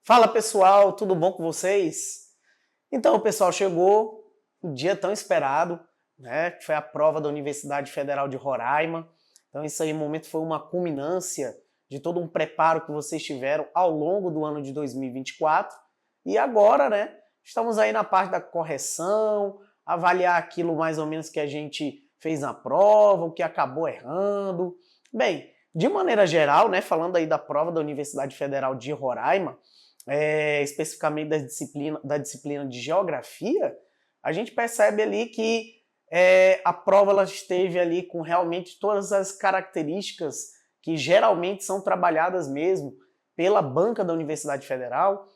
Fala pessoal, tudo bom com vocês? Então, pessoal, chegou o dia tão esperado, né? Que foi a prova da Universidade Federal de Roraima. Então, isso aí, no momento, foi uma culminância de todo um preparo que vocês tiveram ao longo do ano de 2024. E agora, né? Estamos aí na parte da correção, avaliar aquilo mais ou menos que a gente fez na prova, o que acabou errando. Bem, de maneira geral, né? Falando aí da prova da Universidade Federal de Roraima, especificamente da disciplina de geografia, a gente percebe ali que a prova ela esteve ali com realmente todas as características que geralmente são trabalhadas mesmo pela banca da Universidade Federal,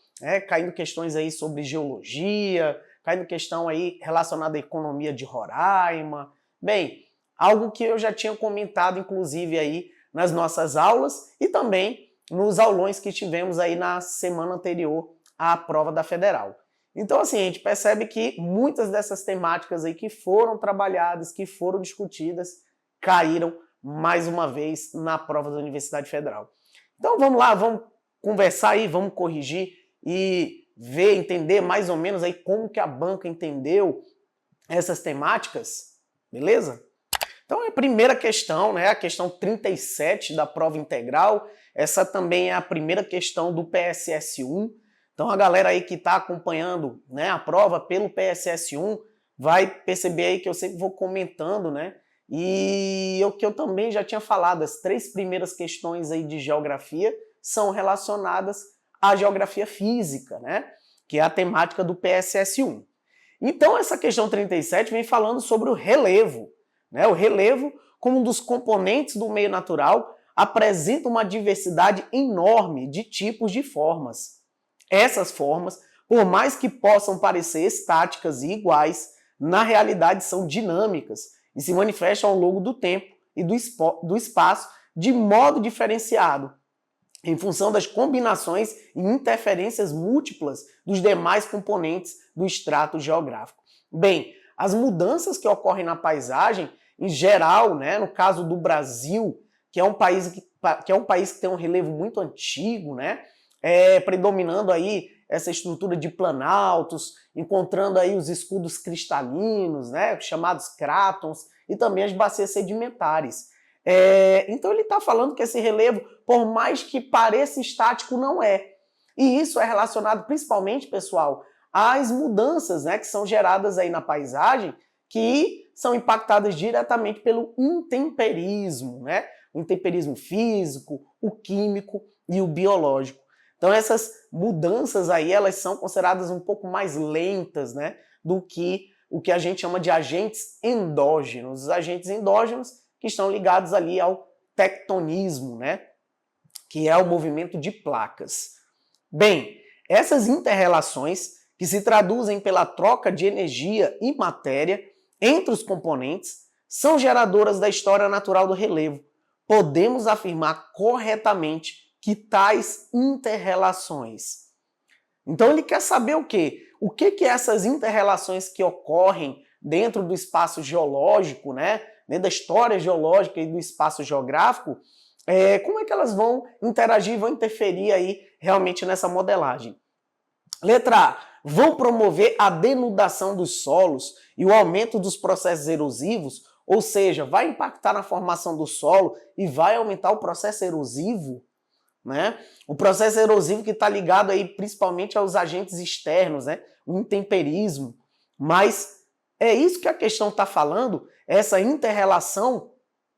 caindo questões aí sobre geologia, caindo questão aí relacionada à economia de Roraima. Bem, algo que eu já tinha comentado inclusive aí nas nossas aulas e também nos aulões que tivemos aí na semana anterior à prova da Federal. Então, assim, a gente percebe que muitas dessas temáticas aí que foram trabalhadas, que foram discutidas, caíram mais uma vez na prova da Universidade Federal. Então, vamos lá, vamos conversar aí, vamos corrigir e ver, entender mais ou menos aí como que a banca entendeu essas temáticas, beleza? Então, a primeira questão, né, a questão 37 da prova integral, essa também é a primeira questão do PSS1. Então, a galera aí que está acompanhando, né, a prova pelo PSS1 vai perceber aí que eu sempre vou comentando, né, e o que eu também já tinha falado, as três primeiras questões aí de geografia são relacionadas à geografia física, né, que é a temática do PSS1. Então, essa questão 37 vem falando sobre o relevo. O relevo, como um dos componentes do meio natural, apresenta uma diversidade enorme de tipos de formas. Essas formas, por mais que possam parecer estáticas e iguais, na realidade são dinâmicas e se manifestam ao longo do tempo e do espaço de modo diferenciado, em função das combinações e interferências múltiplas dos demais componentes do extrato geográfico. Bem, as mudanças que ocorrem na paisagem, em geral, né, no caso do Brasil, que é um país que tem um relevo muito antigo, né, predominando aí essa estrutura de planaltos, encontrando aí os escudos cristalinos, né, chamados crátons, e também as bacias sedimentares. Então ele está falando que esse relevo, por mais que pareça estático, não é. E isso é relacionado principalmente, pessoal, às mudanças, né, que são geradas aí na paisagem, que são impactadas diretamente pelo intemperismo, né? O intemperismo físico, o químico e o biológico. Então essas mudanças aí, elas são consideradas um pouco mais lentas, né, do que o que a gente chama de agentes endógenos. Os agentes endógenos que estão ligados ali ao tectonismo, né, que é o movimento de placas. Bem, essas interrelações, que se traduzem pela troca de energia e matéria entre os componentes, são geradoras da história natural do relevo. Podemos afirmar corretamente que tais interrelações. Então ele quer saber o quê? O que essas interrelações que ocorrem dentro do espaço geológico, né, dentro da história geológica e do espaço geográfico, como é que elas vão interagir, vão interferir aí realmente nessa modelagem? Letra A. Vão promover a denudação dos solos e o aumento dos processos erosivos, ou seja, vai impactar na formação do solo e vai aumentar o processo erosivo, né? O processo erosivo que está ligado aí principalmente aos agentes externos, né? O intemperismo. Mas é isso que a questão está falando, essa interrelação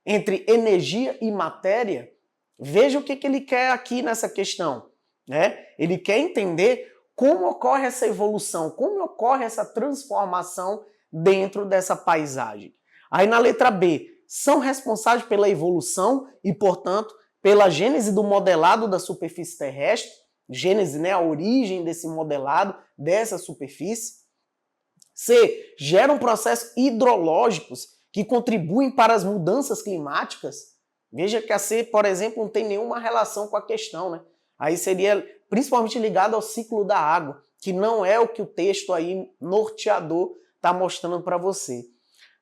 entre energia e matéria. Veja o que ele quer aqui nessa questão, né? Ele quer entender como ocorre essa evolução, como ocorre essa transformação dentro dessa paisagem. Aí na letra B, são responsáveis pela evolução e, portanto, pela gênese do modelado da superfície terrestre, gênese, né, a origem desse modelado, dessa superfície. C, geram processos hidrológicos que contribuem para as mudanças climáticas. Veja que a C, por exemplo, não tem nenhuma relação com a questão, né? Aí seria principalmente ligado ao ciclo da água, que não é o que o texto aí norteador está mostrando para você.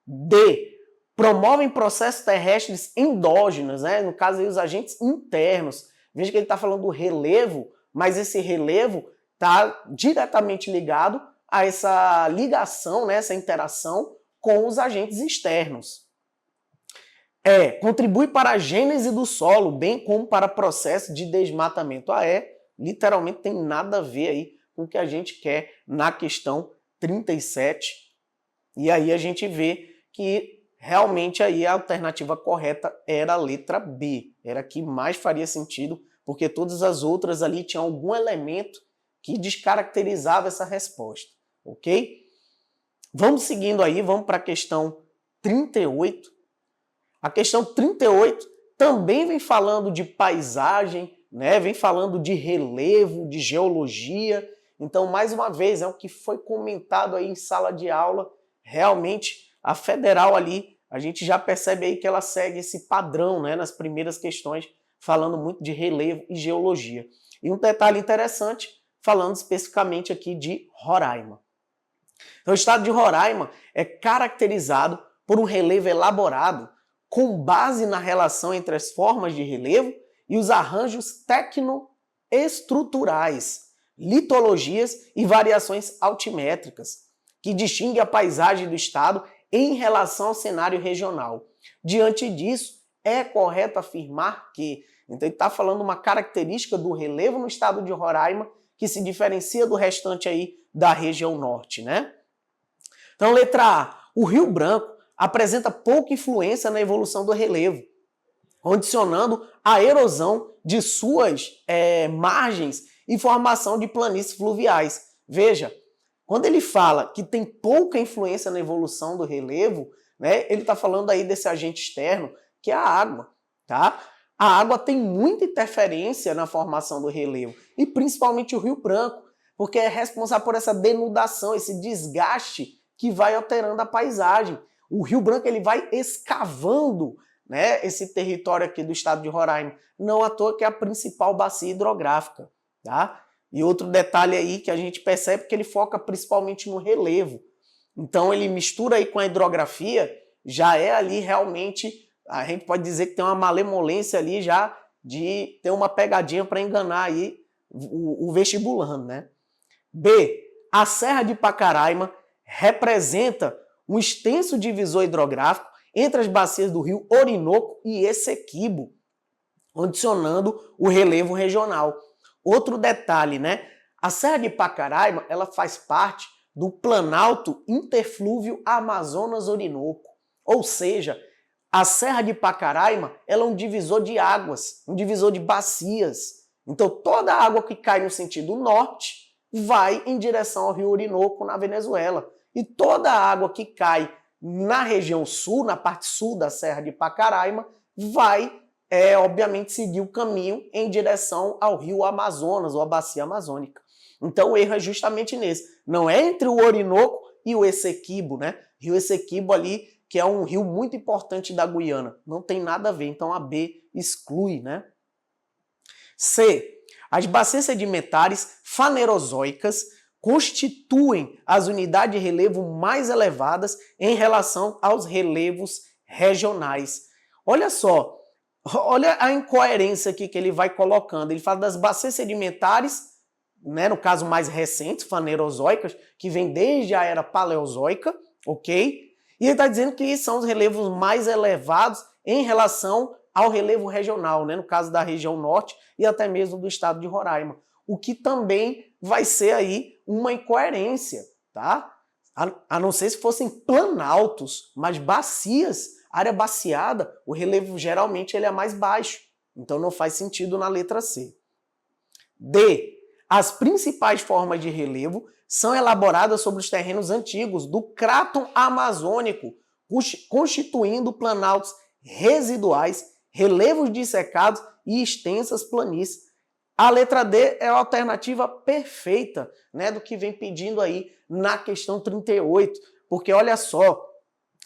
D. Promovem processos terrestres endógenos, né? No caso aí os agentes internos. Veja que ele está falando do relevo, mas esse relevo está diretamente ligado a essa ligação, né, essa interação com os agentes externos. Contribui para a gênese do solo, bem como para o processo de desmatamento. Literalmente tem nada a ver aí com o que a gente quer na questão 37. E aí a gente vê que realmente aí a alternativa correta era a letra B. Era a que mais faria sentido, porque todas as outras ali tinham algum elemento que descaracterizava essa resposta, ok? Vamos seguindo aí, vamos para a questão 38. A questão 38 também vem falando de paisagem, né? Vem falando de relevo, de geologia. Então, mais uma vez, é o que foi comentado aí em sala de aula. Realmente, a federal ali, a gente já percebe aí que ela segue esse padrão, né? Nas primeiras questões, falando muito de relevo e geologia. E um detalhe interessante, falando especificamente aqui de Roraima. Então, o estado de Roraima é caracterizado por um relevo elaborado com base na relação entre as formas de relevo e os arranjos tecnoestruturais, litologias e variações altimétricas, que distingue a paisagem do estado em relação ao cenário regional. Diante disso, é correto afirmar que, então ele está falando uma característica do relevo no estado de Roraima que se diferencia do restante aí da região norte, né? Então, letra A, o Rio Branco apresenta pouca influência na evolução do relevo, condicionando a erosão de suas margens e formação de planícies fluviais. Veja, quando ele fala que tem pouca influência na evolução do relevo, né, ele está falando aí desse agente externo, que é a água, tá? A água tem muita interferência na formação do relevo, e principalmente o Rio Branco, porque é responsável por essa denudação, esse desgaste que vai alterando a paisagem. O Rio Branco ele vai escavando, né, esse território aqui do estado de Roraima. Não à toa que é a principal bacia hidrográfica. Tá? E outro detalhe aí que a gente percebe que ele foca principalmente no relevo. Então ele mistura aí com a hidrografia, já é ali realmente, a gente pode dizer que tem uma malemolência ali já de ter uma pegadinha para enganar aí o vestibulando, né? B. A Serra de Pacaraima representa um extenso divisor hidrográfico entre as bacias do rio Orinoco e Essequibo, condicionando o relevo regional. Outro detalhe, né? A Serra de Pacaraima, ela faz parte do Planalto Interflúvio Amazonas-Orinoco. Ou seja, a Serra de Pacaraima, ela é um divisor de águas, um divisor de bacias. Então, toda a água que cai no sentido norte vai em direção ao rio Orinoco, na Venezuela. E toda a água que cai na região sul, na parte sul da Serra de Pacaraima, vai, obviamente, seguir o caminho em direção ao rio Amazonas, ou a bacia amazônica. Então o erro é justamente nesse. Não é entre o Orinoco e o Essequibo, né? Rio Essequibo ali, que é um rio muito importante da Guiana. Não tem nada a ver, então a B exclui, né? C. As bacias sedimentares fanerozoicas constituem as unidades de relevo mais elevadas em relação aos relevos regionais. Olha só, olha a incoerência aqui que ele vai colocando. Ele fala das bacias sedimentares, né, no caso mais recentes, fanerozoicas, que vem desde a era paleozoica, ok? E ele está dizendo que são os relevos mais elevados em relação ao relevo regional, né, no caso da região norte e até mesmo do estado de Roraima. O que também vai ser aí uma incoerência, tá? A não ser se fossem planaltos, mas bacias, área baciada, o relevo geralmente ele é mais baixo. Então não faz sentido na letra C. D. As principais formas de relevo são elaboradas sobre os terrenos antigos do cráton amazônico, constituindo planaltos residuais, relevos dissecados e extensas planícies. A letra D é a alternativa perfeita, né, do que vem pedindo aí na questão 38, porque olha só,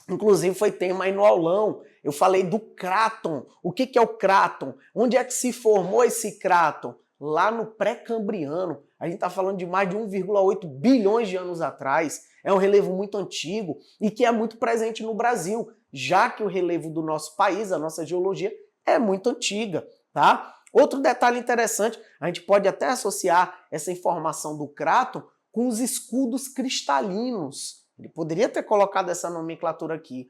inclusive foi tema aí no aulão, eu falei do cráton. O que é o cráton? Onde é que se formou esse cráton? Lá no pré-cambriano. A gente está falando de mais de 1,8 bilhões de anos atrás. É um relevo muito antigo e que é muito presente no Brasil, já que o relevo do nosso país, a nossa geologia, é muito antiga. tá? Outro detalhe interessante, a gente pode até associar essa informação do cráton com os escudos cristalinos. Ele poderia ter colocado essa nomenclatura aqui.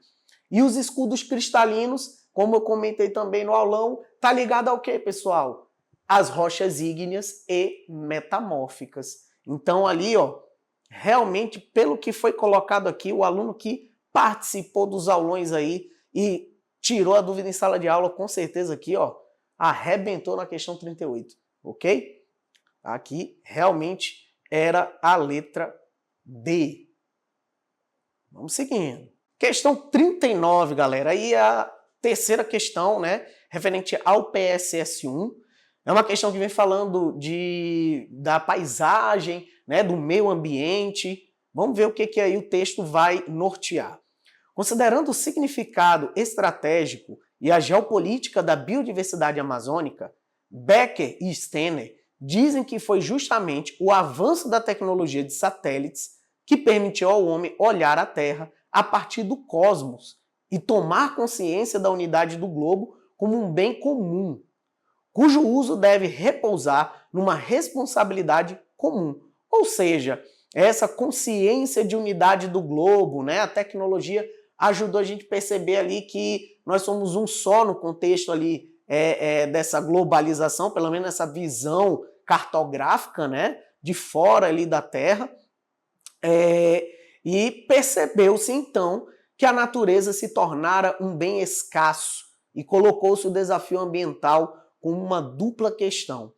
E os escudos cristalinos, como eu comentei também no aulão, tá ligado ao quê, pessoal? As rochas ígneas e metamórficas. Então ali, ó, realmente, pelo que foi colocado aqui, o aluno que participou dos aulões aí e tirou a dúvida em sala de aula, com certeza aqui, ó, arrebentou na questão 38, ok? Aqui realmente era a letra D. Vamos seguindo. Questão 39, galera. Aí a terceira questão, né, referente ao PSS1. É uma questão que vem falando da paisagem, né, do meio ambiente. Vamos ver o que aí o texto vai nortear. Considerando o significado estratégico e a geopolítica da biodiversidade amazônica, Becker e Stener dizem que foi justamente o avanço da tecnologia de satélites que permitiu ao homem olhar a Terra a partir do cosmos e tomar consciência da unidade do globo como um bem comum, cujo uso deve repousar numa responsabilidade comum. Ou seja, essa consciência de unidade do globo, né? A tecnologia ajudou a gente a perceber ali que nós somos um só no contexto ali dessa globalização, pelo menos essa visão cartográfica, né? De fora ali da Terra. E percebeu-se então que a natureza se tornara um bem escasso e colocou-se o desafio ambiental como uma dupla questão,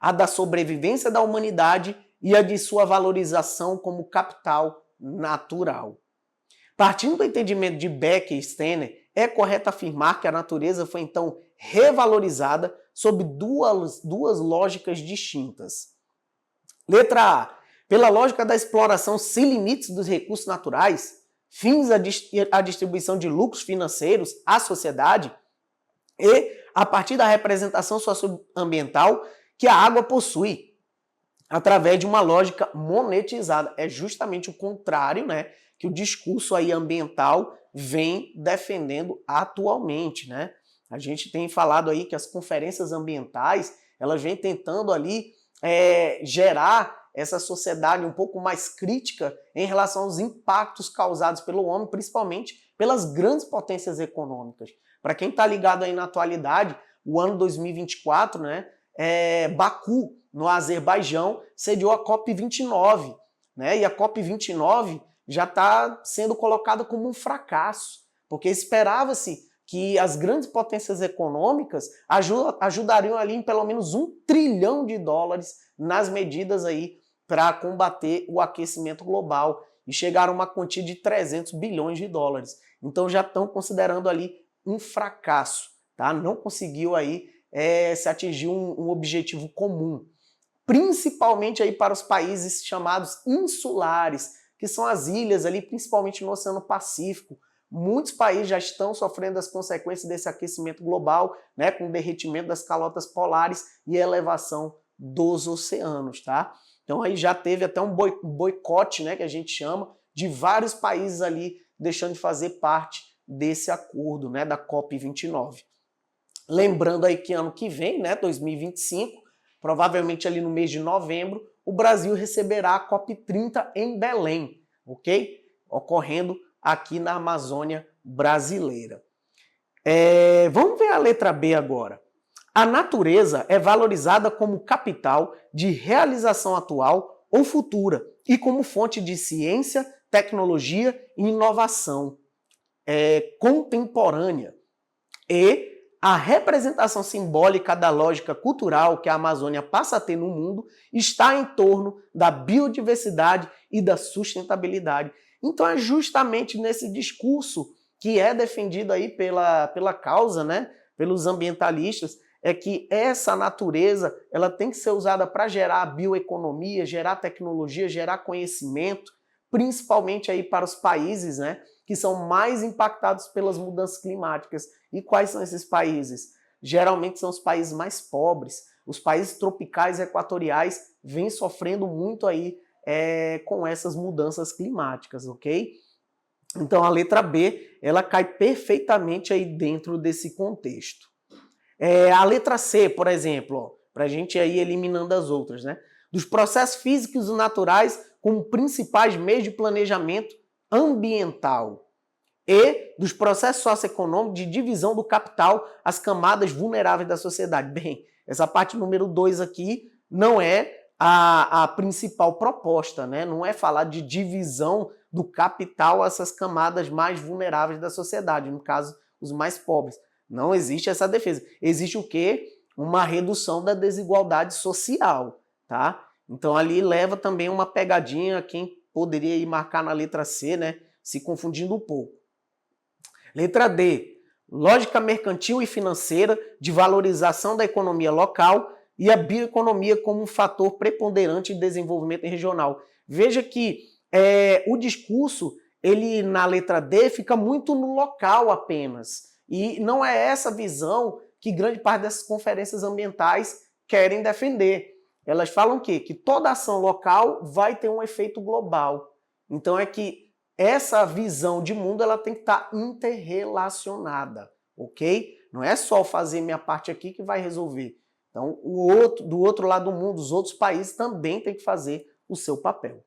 a da sobrevivência da humanidade e a de sua valorização como capital natural. Partindo do entendimento de Becker e Stener, é correto afirmar que a natureza foi então revalorizada sob duas lógicas distintas. Letra A. Pela lógica da exploração sem limites dos recursos naturais, fins à distribuição de lucros financeiros à sociedade e a partir da representação socioambiental que a água possui, através de uma lógica monetizada. É justamente o contrário, né, que o discurso aí ambiental vem defendendo atualmente, né? A gente tem falado aí que as conferências ambientais, elas vêm tentando ali gerar essa sociedade um pouco mais crítica em relação aos impactos causados pelo homem, principalmente pelas grandes potências econômicas. Para quem está ligado aí na atualidade, o ano 2024, né, Baku, no Azerbaijão, sediou a COP29, né, e a COP29 já está sendo colocada como um fracasso, porque esperava-se que as grandes potências econômicas ajudariam ali em pelo menos $1 trilhão nas medidas aí para combater o aquecimento global e chegaram a uma quantia de $300 bilhões. Então já estão considerando ali um fracasso, tá? Não conseguiu aí se atingir um objetivo comum, principalmente aí para os países chamados insulares, que são as ilhas ali, principalmente no Oceano Pacífico. Muitos países já estão sofrendo as consequências desse aquecimento global, né, com o derretimento das calotas polares e a elevação dos oceanos, tá? Então aí já teve até um boicote, né, que a gente chama, de vários países ali deixando de fazer parte desse acordo, né, da COP29. Lembrando aí que ano que vem, né, 2025, provavelmente ali no mês de novembro, o Brasil receberá a COP30 em Belém, ok? Ocorrendo aqui na Amazônia brasileira. Vamos ver a letra B agora. A natureza é valorizada como capital de realização atual ou futura e como fonte de ciência, tecnologia e inovação contemporânea. E a representação simbólica da lógica cultural que a Amazônia passa a ter no mundo está em torno da biodiversidade e da sustentabilidade. Então é justamente nesse discurso que é defendido aí pela causa, né, pelos ambientalistas, é que essa natureza ela tem que ser usada para gerar bioeconomia, gerar tecnologia, gerar conhecimento, principalmente aí para os países, né, que são mais impactados pelas mudanças climáticas. E quais são esses países? Geralmente são os países mais pobres. Os países tropicais e equatoriais vêm sofrendo muito aí com essas mudanças climáticas, ok? Então a letra B, ela cai perfeitamente aí dentro desse contexto. A letra C, por exemplo, para a gente ir eliminando as outras, né? Dos processos físicos e naturais como principais meios de planejamento ambiental e dos processos socioeconômicos de divisão do capital às camadas vulneráveis da sociedade. Bem, essa parte número 2 aqui não é a principal proposta, né? Não é falar de divisão do capital a essas camadas mais vulneráveis da sociedade, no caso, os mais pobres. Não existe essa defesa. Existe o quê? Uma redução da desigualdade social, tá? Então ali leva também uma pegadinha quem poderia ir marcar na letra C, né? Se confundindo um pouco. Letra D. Lógica mercantil e financeira de valorização da economia local e a bioeconomia como um fator preponderante de desenvolvimento regional. Veja que o discurso, ele na letra D, fica muito no local apenas. E não é essa visão que grande parte dessas conferências ambientais querem defender. Elas falam o quê? Que toda ação local vai ter um efeito global. Então é que essa visão de mundo ela tem que estar interrelacionada, ok? Não é só fazer minha parte aqui que vai resolver. Então, do outro lado do mundo, os outros países também têm que fazer o seu papel.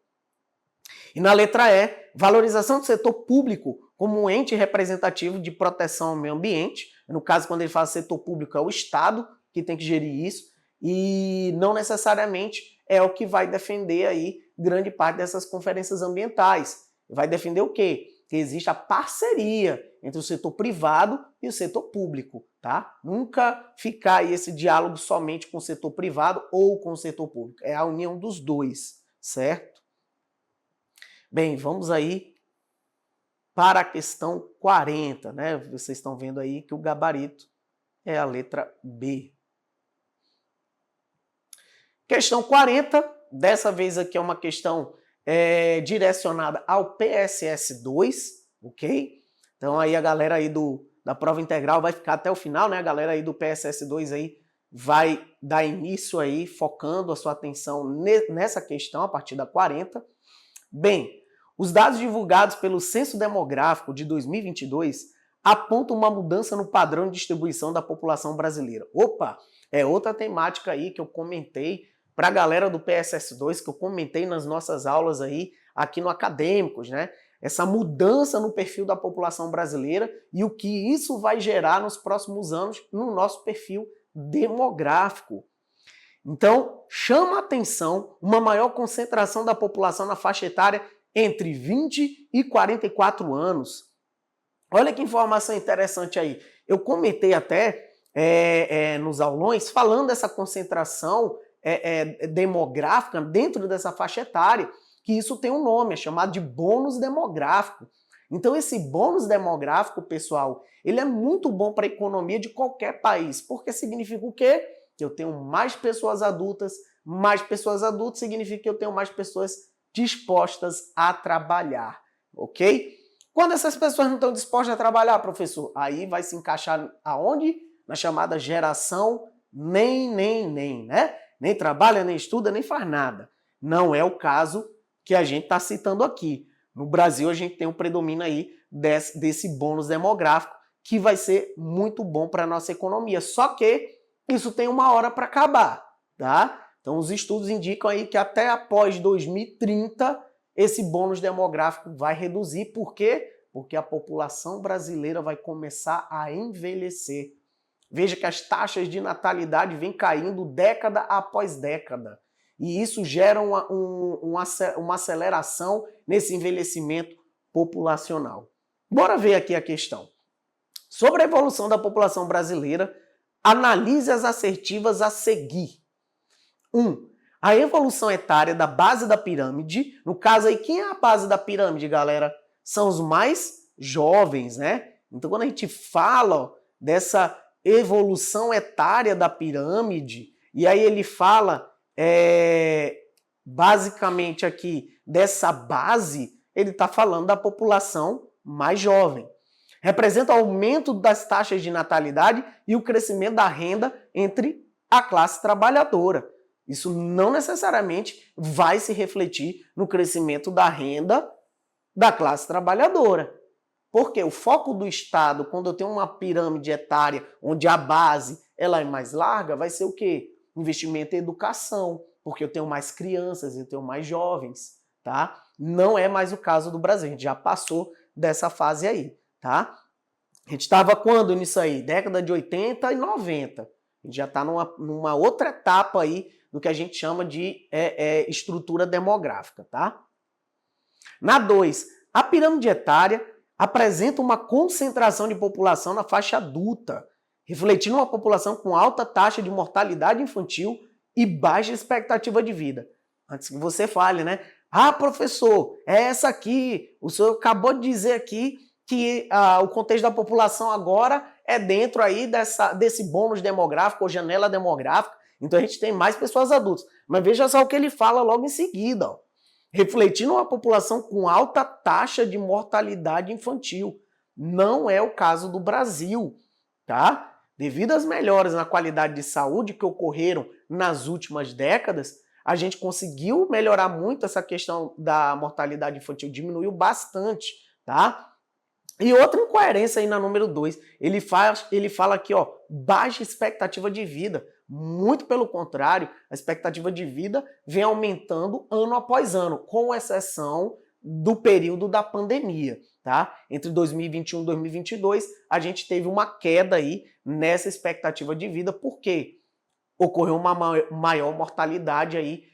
E na letra E, valorização do setor público como um ente representativo de proteção ao meio ambiente. No caso, quando ele fala setor público, é o Estado que tem que gerir isso. E não necessariamente é o que vai defender aí grande parte dessas conferências ambientais. Vai defender o quê? Que existe a parceria entre o setor privado e o setor público, tá? Nunca ficar aí esse diálogo somente com o setor privado ou com o setor público. É a união dos dois, certo? Bem, vamos aí para a questão 40, né? Vocês estão vendo aí que o gabarito é a letra B. Questão 40, dessa vez aqui é uma questão direcionada ao PSS2, ok? Então aí a galera aí da prova integral vai ficar até o final, né? A galera aí do PSS2 aí vai dar início aí, focando a sua atenção nessa questão a partir da 40. Bem, os dados divulgados pelo Censo Demográfico de 2022 apontam uma mudança no padrão de distribuição da população brasileira. Opa, é outra temática aí que eu comentei para a galera do PSS2, que eu comentei nas nossas aulas aí, aqui no Acadêmicos, né? Essa mudança no perfil da população brasileira e o que isso vai gerar nos próximos anos no nosso perfil demográfico. Então, chama a atenção uma maior concentração da população na faixa etária entre 20 e 44 anos. Olha que informação interessante aí. Eu comentei até nos aulões falando dessa concentração demográfica dentro dessa faixa etária, que isso tem um nome, é chamado de bônus demográfico. Então esse bônus demográfico, pessoal, ele é muito bom para a economia de qualquer país, porque significa o quê? Que eu tenho mais pessoas adultas significa que eu tenho mais pessoas dispostas a trabalhar, ok? Quando essas pessoas não estão dispostas a trabalhar, professor, aí vai se encaixar aonde? Na chamada geração nem, né? Nem trabalha, nem estuda, nem faz nada. Não é o caso que a gente está citando aqui. No Brasil, a gente tem um predomínio aí desse bônus demográfico, que vai ser muito bom para a nossa economia. Só que isso tem uma hora para acabar, tá? Então, os estudos indicam aí que até após 2030, esse bônus demográfico vai reduzir. Por quê? Porque a população brasileira vai começar a envelhecer. Veja que as taxas de natalidade vêm caindo década após década. E isso gera uma aceleração nesse envelhecimento populacional. Bora ver aqui a questão. Sobre a evolução da população brasileira, analise as assertivas a seguir. 1. A evolução etária da base da pirâmide. No caso aí, quem é a base da pirâmide, galera? São os mais jovens, né? Então, quando a gente fala dessa evolução etária da pirâmide, e aí ele fala basicamente aqui dessa base, ele está falando da população mais jovem. Representa o aumento das taxas de natalidade e o crescimento da renda entre a classe trabalhadora. Isso não necessariamente vai se refletir no crescimento da renda da classe trabalhadora. Porque o foco do Estado, quando eu tenho uma pirâmide etária onde a base ela é mais larga, vai ser o quê? Investimento em educação, porque eu tenho mais crianças, eu tenho mais jovens, tá? Não é mais o caso do Brasil, a gente já passou dessa fase aí, tá? A gente estava quando nisso aí? Década de 80 e 90. A gente já está numa outra etapa aí do que a gente chama de estrutura demográfica, tá? Na 2, a pirâmide etária apresenta uma concentração de população na faixa adulta, refletindo uma população com alta taxa de mortalidade infantil e baixa expectativa de vida. Antes que você fale, né? Ah, professor, é essa aqui. O senhor acabou de dizer aqui que o contexto da população agora é dentro aí desse bônus demográfico ou janela demográfica. Então a gente tem mais pessoas adultas. Mas veja só o que ele fala logo em seguida, ó. Refletindo uma população com alta taxa de mortalidade infantil. Não é o caso do Brasil, tá? Devido às melhoras na qualidade de saúde que ocorreram nas últimas décadas, a gente conseguiu melhorar muito essa questão da mortalidade infantil, diminuiu bastante, tá? E outra incoerência aí na número 2, ele fala aqui, ó, baixa expectativa de vida. Muito pelo contrário, a expectativa de vida vem aumentando ano após ano, com exceção do período da pandemia, tá? Entre 2021 e 2022, a gente teve uma queda aí nessa expectativa de vida, porque ocorreu uma maior mortalidade aí,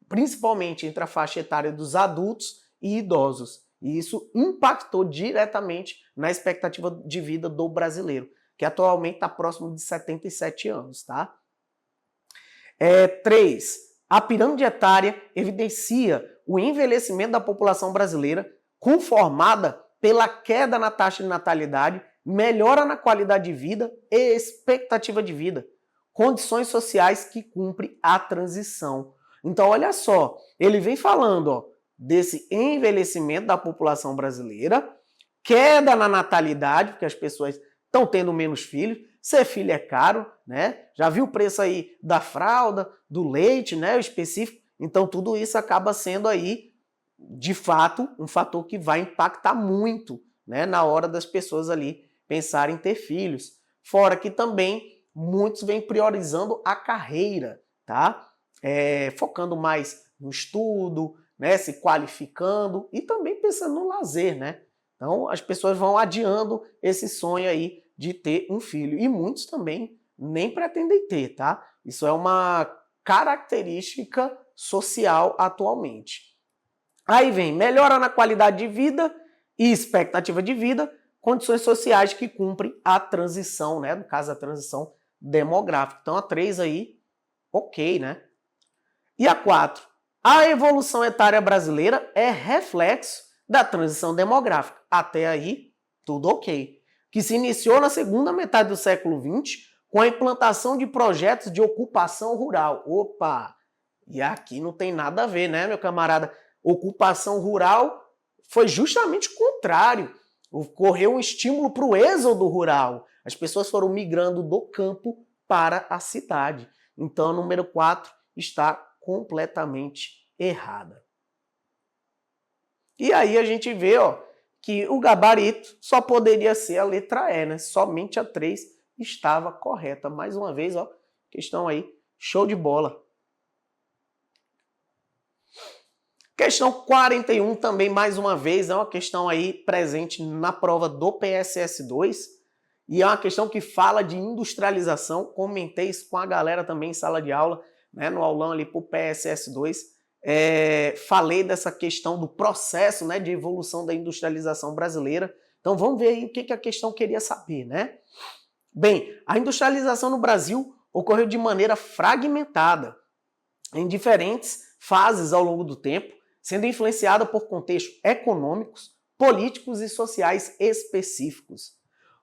principalmente entre a faixa etária dos adultos e idosos. E isso impactou diretamente na expectativa de vida do brasileiro, que atualmente está próximo de 77 anos, tá? 3. A pirâmide etária evidencia o envelhecimento da população brasileira, conformada pela queda na taxa de natalidade, melhora na qualidade de vida e expectativa de vida, condições sociais que cumprem a transição. Então, olha só, ele vem falando, ó, desse envelhecimento da população brasileira, queda na natalidade, porque as pessoas estão tendo menos filhos, ser filho é caro, né? Já viu o preço aí da fralda, do leite, né? O específico. Então, tudo isso acaba sendo aí, de fato, um fator que vai impactar muito, né? Na hora das pessoas ali pensarem em ter filhos. Fora que também muitos vêm priorizando a carreira, tá? Focando mais no estudo, né? Se qualificando e também pensando no lazer, né? Então, as pessoas vão adiando esse sonho aí de ter um filho. E muitos também nem pretendem ter, tá? Isso é uma característica social atualmente. Aí vem melhora na qualidade de vida e expectativa de vida, condições sociais que cumprem a transição, né? No caso, a transição demográfica. Então, a 3 aí, ok, né? E a 4, a evolução etária brasileira é reflexo da transição demográfica. Até aí, tudo ok. Que se iniciou na segunda metade do século XX com a implantação de projetos de ocupação rural. Opa! E aqui não tem nada a ver, né, meu camarada? Ocupação rural foi justamente o contrário. Ocorreu um estímulo para o êxodo rural. As pessoas foram migrando do campo para a cidade. Então, a número 4 está completamente errada. E aí a gente vê, ó, que o gabarito só poderia ser a letra E, né? Somente a 3 estava correta. Mais uma vez, ó, questão aí, show de bola. Questão 41 também, mais uma vez, é uma questão aí presente na prova do PSS2 e é uma questão que fala de industrialização. Comentei isso com a galera também em sala de aula, né, no aulão ali para o PSS2. Falei dessa questão do processo, né, de evolução da industrialização brasileira. Então vamos ver aí o que a questão queria saber, né? Bem, a industrialização no Brasil ocorreu de maneira fragmentada, em diferentes fases ao longo do tempo, sendo influenciada por contextos econômicos, políticos e sociais específicos.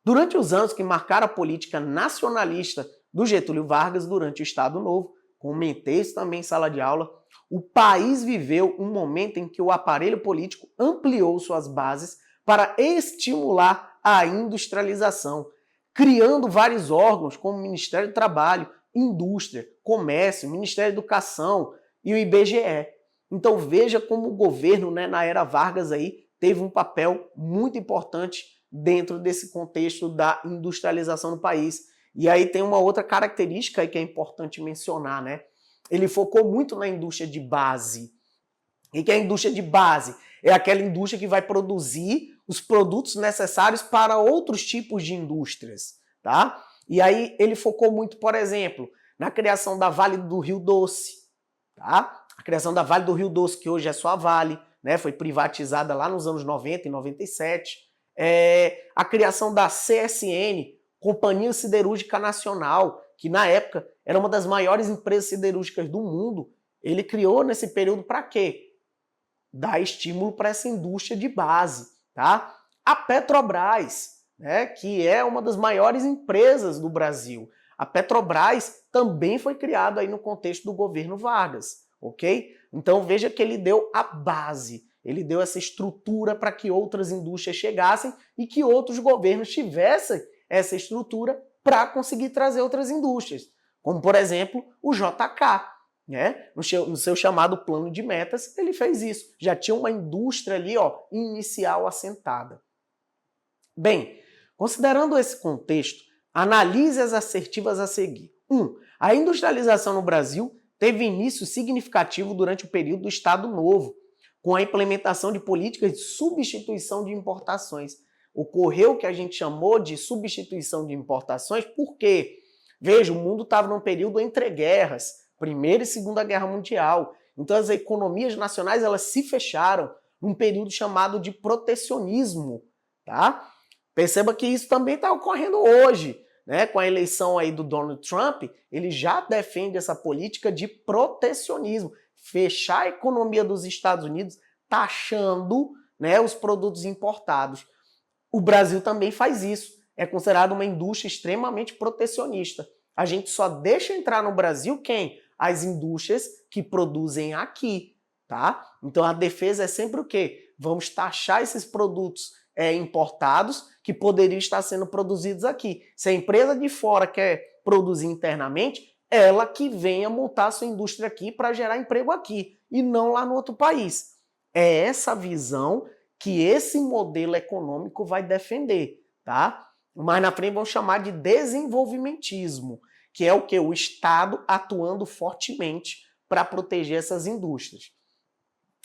Durante os anos que marcaram a política nacionalista do Getúlio Vargas durante o Estado Novo, comentei isso também em sala de aula, o país viveu um momento em que o aparelho político ampliou suas bases para estimular a industrialização, criando vários órgãos como o Ministério do Trabalho, Indústria, Comércio, Ministério da Educação e o IBGE. Então veja como o governo, né, na era Vargas aí, teve um papel muito importante dentro desse contexto da industrialização no país. E aí tem uma outra característica aí que é importante mencionar, né? Ele focou muito na indústria de base. O que é a indústria de base? É aquela indústria que vai produzir os produtos necessários para outros tipos de indústrias, tá? E aí ele focou muito, por exemplo, na criação da Vale do Rio Doce, tá? A criação da Vale do Rio Doce, que hoje é só a Vale, né? Foi privatizada lá nos anos 90 e 97. A criação da CSN, Companhia Siderúrgica Nacional, que na época era uma das maiores empresas siderúrgicas do mundo. Ele criou nesse período para quê? Dar estímulo para essa indústria de base, tá? A Petrobras, né, que é uma das maiores empresas do Brasil. A Petrobras também foi criada aí no contexto do governo Vargas, ok? Então veja que ele deu a base, ele deu essa estrutura para que outras indústrias chegassem e que outros governos tivessem essa estrutura para conseguir trazer outras indústrias, como por exemplo o JK. Né? No seu chamado plano de metas, ele fez isso. Já tinha uma indústria ali, ó, inicial assentada. Bem, considerando esse contexto, analise as assertivas a seguir. 1. A industrialização no Brasil teve início significativo durante o período do Estado Novo, com a implementação de políticas de substituição de importações. Ocorreu o que a gente chamou de substituição de importações, por quê? Veja, o mundo estava num período entre guerras, Primeira e Segunda Guerra Mundial. Então as economias nacionais elas se fecharam num período chamado de protecionismo, tá? Perceba que isso também está ocorrendo hoje, né? Com a eleição aí do Donald Trump, ele já defende essa política de protecionismo, fechar a economia dos Estados Unidos, taxando, né, os produtos importados. O Brasil também faz isso. É considerado uma indústria extremamente protecionista. A gente só deixa entrar no Brasil quem? As indústrias que produzem aqui, tá? Então a defesa é sempre o quê? Vamos taxar esses produtos importados que poderiam estar sendo produzidos aqui. Se a empresa de fora quer produzir internamente, ela que venha montar sua indústria aqui para gerar emprego aqui e não lá no outro país. É essa visão que esse modelo econômico vai defender, tá? Mais na frente vão chamar de desenvolvimentismo, que é o que? O Estado atuando fortemente para proteger essas indústrias.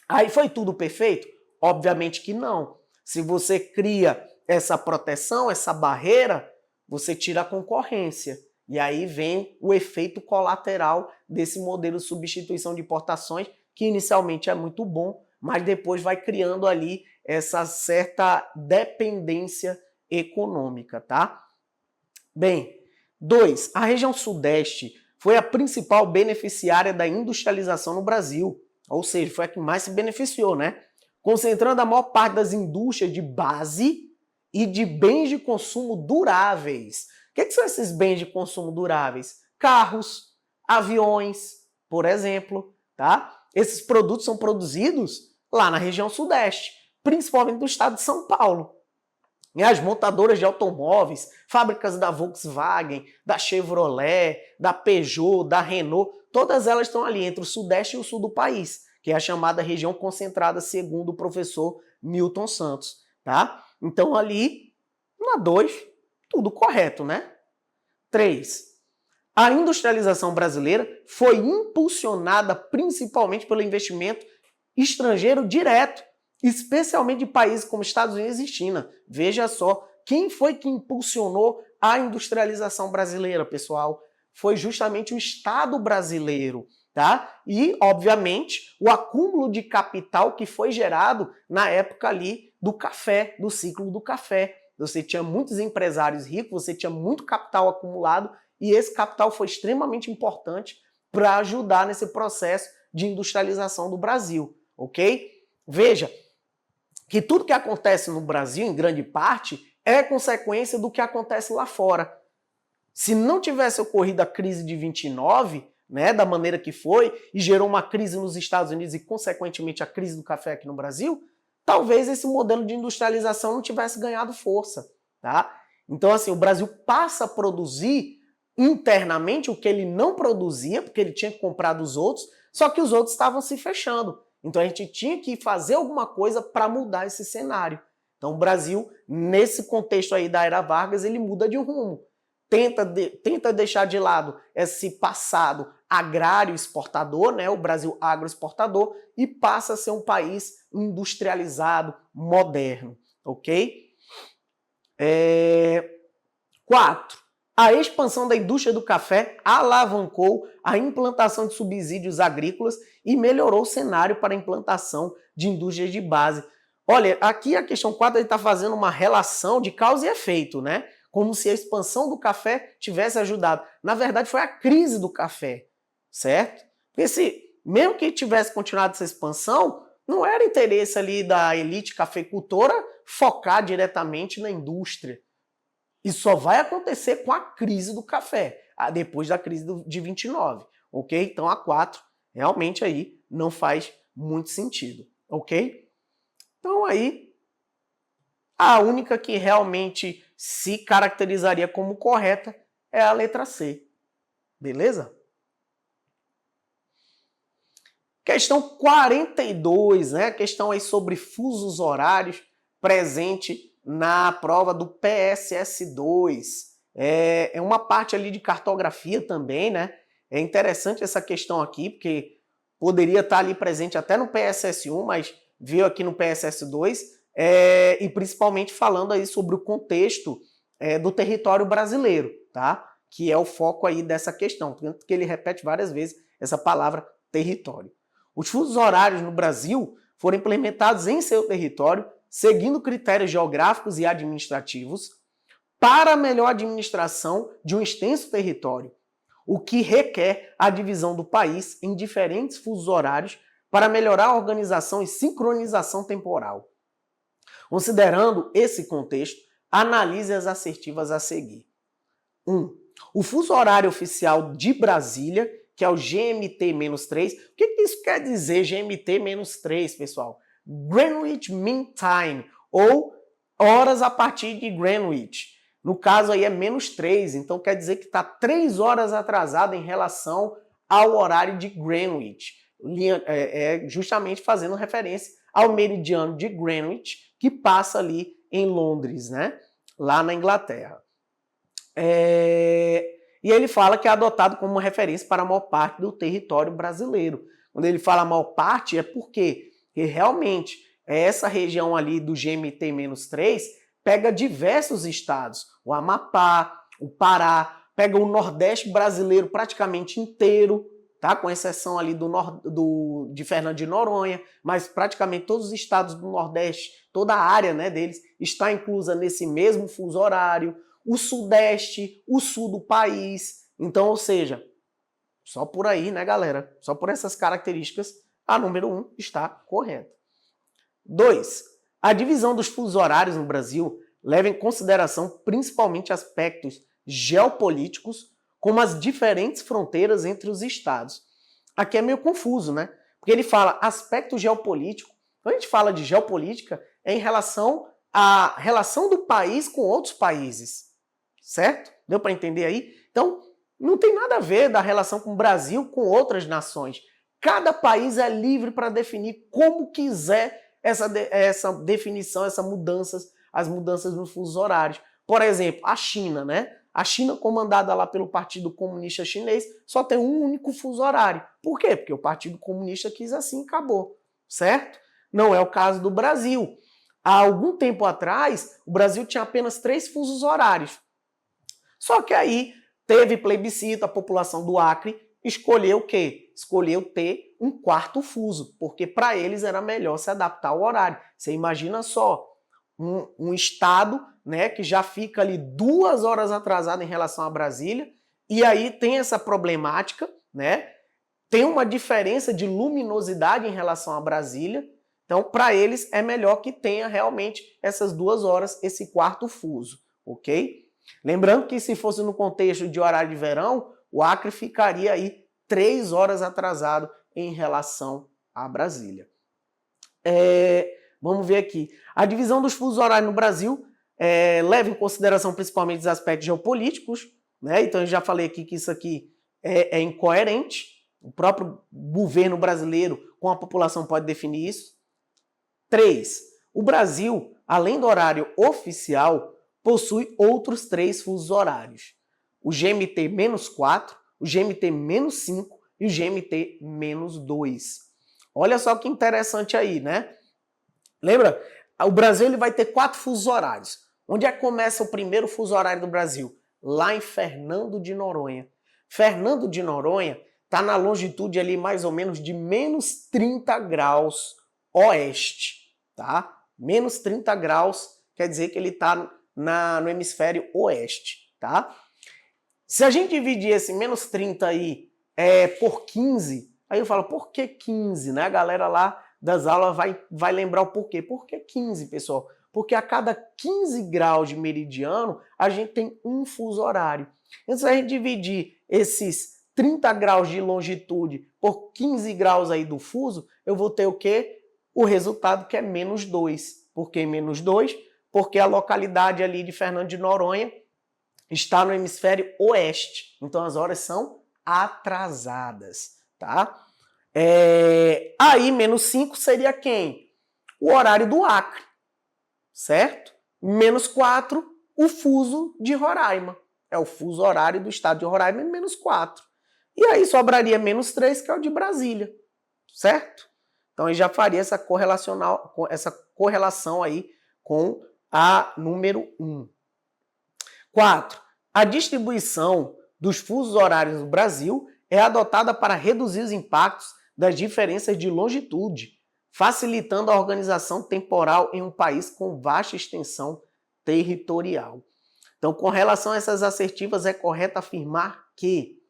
Aí foi tudo perfeito? Obviamente que não. Se você cria essa proteção, essa barreira, você tira a concorrência. E aí vem o efeito colateral desse modelo de substituição de importações, que inicialmente é muito bom, mas depois vai criando ali essa certa dependência econômica, tá? Bem, 2. A região sudeste foi a principal beneficiária da industrialização no Brasil, ou seja, foi a que mais se beneficiou, né? Concentrando a maior parte das indústrias de base e de bens de consumo duráveis. O que são esses bens de consumo duráveis? Carros, aviões, por exemplo, tá? Esses produtos são produzidos lá na região sudeste, principalmente do estado de São Paulo. E as montadoras de automóveis, fábricas da Volkswagen, da Chevrolet, da Peugeot, da Renault, todas elas estão ali entre o sudeste e o sul do país, que é a chamada região concentrada, segundo o professor Milton Santos, tá? Então ali, na 2, tudo correto, né? 3. A industrialização brasileira foi impulsionada principalmente pelo investimento estrangeiro direto, especialmente de países como Estados Unidos e China. Veja só, quem foi que impulsionou a industrialização brasileira, pessoal? Foi justamente o Estado brasileiro, tá? E, obviamente, o acúmulo de capital que foi gerado na época ali do café, do ciclo do café. Você tinha muitos empresários ricos, você tinha muito capital acumulado e esse capital foi extremamente importante para ajudar nesse processo de industrialização do Brasil, ok? Veja que tudo que acontece no Brasil, em grande parte, é consequência do que acontece lá fora. Se não tivesse ocorrido a crise de 29, né, da maneira que foi, e gerou uma crise nos Estados Unidos e, consequentemente, a crise do café aqui no Brasil, talvez esse modelo de industrialização não tivesse ganhado força, tá? Então, assim, o Brasil passa a produzir internamente o que ele não produzia, porque ele tinha que comprar dos outros, só que os outros estavam se fechando. Então a gente tinha que fazer alguma coisa para mudar esse cenário. Então o Brasil, nesse contexto aí da Era Vargas, ele muda de rumo. tenta deixar de lado esse passado agrário exportador, né, o Brasil agroexportador, e passa a ser um país industrializado, moderno, ok? 4. A expansão da indústria do café alavancou a implantação de subsídios agrícolas e melhorou o cenário para a implantação de indústrias de base. Olha, aqui a questão 4 ele está fazendo uma relação de causa e efeito, né? Como se a expansão do café tivesse ajudado. Na verdade, foi a crise do café, certo? Porque mesmo que tivesse continuado essa expansão, não era interesse ali da elite cafeicultora focar diretamente na indústria. Isso só vai acontecer com a crise do café, depois da crise de 29, ok? Então a 4 realmente aí não faz muito sentido, ok? Então aí a única que realmente se caracterizaria como correta é a letra C, beleza? Questão 42, né? Questão aí sobre fusos horários, presente na prova do PSS2. É uma parte ali de cartografia também, né? É interessante essa questão aqui, porque poderia estar ali presente até no PSS1, mas veio aqui no PSS2, e principalmente falando aí sobre o contexto do território brasileiro, tá? Que é o foco aí dessa questão, tanto que ele repete várias vezes essa palavra território. Os fusos horários no Brasil foram implementados em seu território, seguindo critérios geográficos e administrativos, para a melhor administração de um extenso território, o que requer a divisão do país em diferentes fusos horários para melhorar a organização e sincronização temporal. Considerando esse contexto, analise as assertivas a seguir. 1. O fuso horário oficial de Brasília, que é o GMT-3. O que isso quer dizer, GMT-3, pessoal? Greenwich Mean Time, ou horas a partir de Greenwich. No caso aí é -3, então quer dizer que está 3 horas atrasado em relação ao horário de Greenwich. Justamente fazendo referência ao meridiano de Greenwich, que passa ali em Londres, né? Lá na Inglaterra. E ele fala que é adotado como referência para a maior parte do território brasileiro. Quando ele fala a maior parte, é porque realmente essa região ali do GMT-3 pega diversos estados. O Amapá, o Pará, pega o Nordeste brasileiro praticamente inteiro, tá? Com exceção ali de Fernando de Noronha, mas praticamente todos os estados do Nordeste, toda a área, né, deles, está inclusa nesse mesmo fuso horário. O Sudeste, o Sul do país. Então, ou seja, só por aí, né, galera? Só por essas características, a número 1 está correta. 2. A divisão dos fusos horários no Brasil leva em consideração principalmente aspectos geopolíticos, como as diferentes fronteiras entre os estados. Aqui é meio confuso, né? Porque ele fala aspecto geopolítico. Quando a gente fala de geopolítica, é em relação à relação do país com outros países. Certo? Deu para entender aí? Então, não tem nada a ver da relação com o Brasil com outras nações. Cada país é livre para definir como quiser essa definição, as mudanças nos fusos horários. Por exemplo, a China, né? A China, comandada lá pelo Partido Comunista Chinês, só tem um único fuso horário. Por quê? Porque o Partido Comunista quis assim e acabou. Certo? Não é o caso do Brasil. Há algum tempo atrás, o Brasil tinha apenas 3 fusos horários. Só que aí teve plebiscito, a população do Acre escolheu o quê? Escolheu ter um 4º fuso, porque para eles era melhor se adaptar ao horário. Você imagina só, um estado, né, que já fica ali 2 horas atrasado em relação a Brasília, e aí tem essa problemática, né? Tem uma diferença de luminosidade em relação a Brasília. Então, para eles é melhor que tenha realmente essas 2 horas, esse 4º fuso, ok? Lembrando que se fosse no contexto de horário de verão, o Acre ficaria aí 3 horas atrasado em relação a Brasília. Vamos ver aqui. A divisão dos fusos horários no Brasil leva em consideração principalmente os aspectos geopolíticos, né? Então eu já falei aqui que isso aqui é incoerente. O próprio governo brasileiro com a população pode definir isso. 3. O Brasil, além do horário oficial, possui outros 3 fusos horários. o GMT-4, o GMT-5 e o GMT-2. Olha só que interessante aí, né? Lembra? O Brasil ele vai ter 4 fusos horários. Onde é que começa o primeiro fuso horário do Brasil? Lá em Fernando de Noronha. Fernando de Noronha está na longitude ali mais ou menos de menos 30 graus oeste, tá? Menos 30 graus quer dizer que ele está no hemisfério oeste, tá? Se a gente dividir esse menos 30 aí por 15, aí eu falo, por que 15? Né? A galera lá das aulas vai lembrar o porquê. Por que 15, pessoal? Porque a cada 15 graus de meridiano, a gente tem um fuso horário. Então, se a gente dividir esses 30 graus de longitude por 15 graus aí do fuso, eu vou ter o quê? O resultado que é menos 2. Por que menos 2? Porque a localidade ali de Fernando de Noronha está no hemisfério oeste. Então, as horas são atrasadas, tá? Aí, menos 5 seria quem? O horário do Acre, certo? Menos 4, o fuso de Roraima. É o fuso horário do estado de Roraima, menos 4. E aí sobraria menos 3, que é o de Brasília, certo? Então, aí já faria essa correlação aí com a número 1. 4. A distribuição dos fusos horários no Brasil é adotada para reduzir os impactos das diferenças de longitude, facilitando a organização temporal em um país com vasta extensão territorial. Então, com relação a essas assertivas, é correto afirmar que,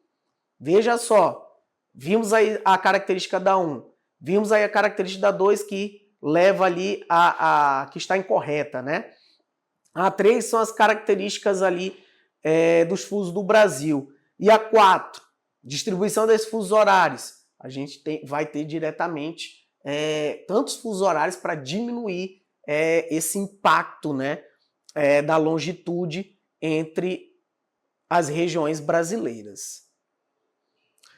veja só, vimos aí a característica da 1, vimos aí a característica da 2 que leva ali que está incorreta, né? A 3 são as características ali dos fusos do Brasil. E a 4, distribuição desses fusos horários. A gente vai ter diretamente tantos fusos horários para diminuir esse impacto, né, da longitude entre as regiões brasileiras.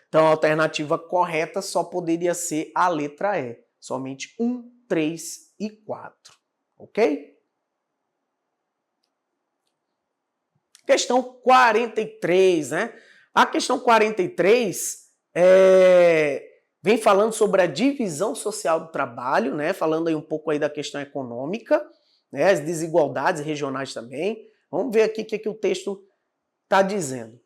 Então, a alternativa correta só poderia ser a letra E. Somente 1, 3 e 4. Ok? Questão 43, né? A questão 43 vem falando sobre a divisão social do trabalho, né? Falando aí um pouco aí da questão econômica, né? As desigualdades regionais também. Vamos ver aqui o que o texto está dizendo.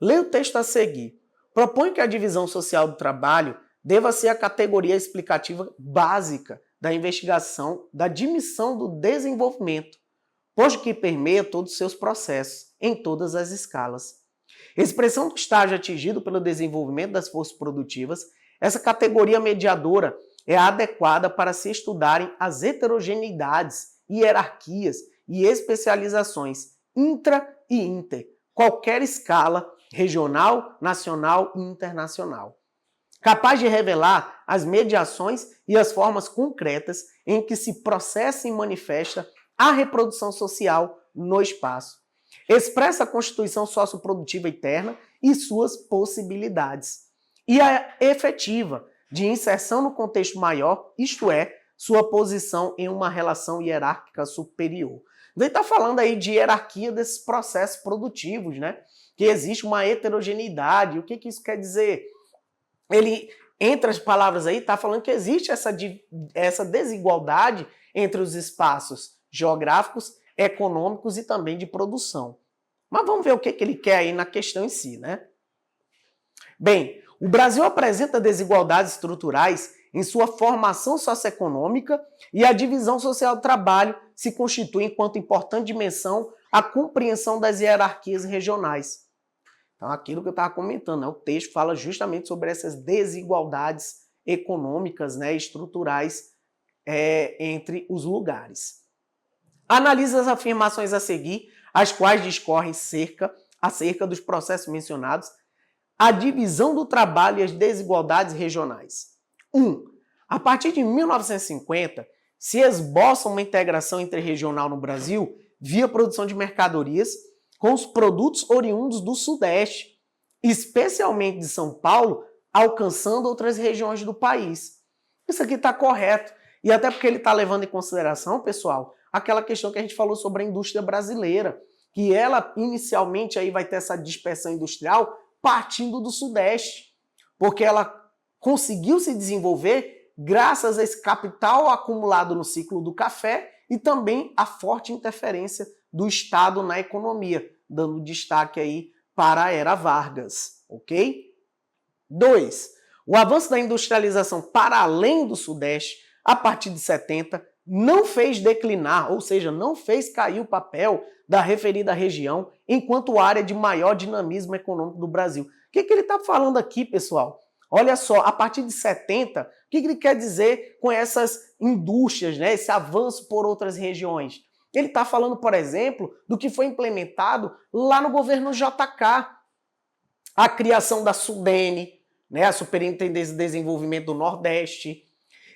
Leia o texto a seguir. Propõe que a divisão social do trabalho deva ser a categoria explicativa básica da investigação da dimissão do desenvolvimento, posto que permeia todos os seus processos, em todas as escalas. Expressão do estágio atingido pelo desenvolvimento das forças produtivas, essa categoria mediadora é adequada para se estudarem as heterogeneidades, hierarquias e especializações intra e inter, qualquer escala, regional, nacional e internacional. Capaz de revelar as mediações e as formas concretas em que se processa e manifesta a reprodução social no espaço. Expressa a constituição socioprodutiva interna e suas possibilidades. E a efetiva de inserção no contexto maior, isto é, sua posição em uma relação hierárquica superior. Ele está falando aí de hierarquia desses processos produtivos, né? Que existe uma heterogeneidade. O que isso quer dizer? Ele, entre as palavras aí, está falando que existe essa desigualdade entre os espaços geográficos, econômicos e também de produção. Mas vamos ver o que ele quer aí na questão em si, né? Bem, o Brasil apresenta desigualdades estruturais em sua formação socioeconômica e a divisão social do trabalho se constitui enquanto importante dimensão a compreensão das hierarquias regionais. Então, aquilo que eu estava comentando, né? O texto fala justamente sobre essas desigualdades econômicas, né, estruturais entre os lugares. Analisa as afirmações a seguir, as quais discorrem acerca dos processos mencionados, a divisão do trabalho e as desigualdades regionais. 1. A partir de 1950, se esboça uma integração interregional no Brasil via produção de mercadorias com os produtos oriundos do Sudeste, especialmente de São Paulo, alcançando outras regiões do país. Isso aqui está correto. E até porque ele está levando em consideração, pessoal, aquela questão que a gente falou sobre a indústria brasileira, que ela inicialmente aí vai ter essa dispersão industrial partindo do Sudeste, porque ela conseguiu se desenvolver graças a esse capital acumulado no ciclo do café e também a forte interferência do Estado na economia, dando destaque aí para a Era Vargas, ok? 2. O avanço da industrialização para além do Sudeste, a partir de 70, não fez declinar, ou seja, não fez cair o papel da referida região enquanto área de maior dinamismo econômico do Brasil. O que ele está falando aqui, pessoal? Olha só, a partir de 70, o que ele quer dizer com essas indústrias, né? Esse avanço por outras regiões? Ele está falando, por exemplo, do que foi implementado lá no governo JK, a criação da SUDENE, né? A Superintendência de Desenvolvimento do Nordeste,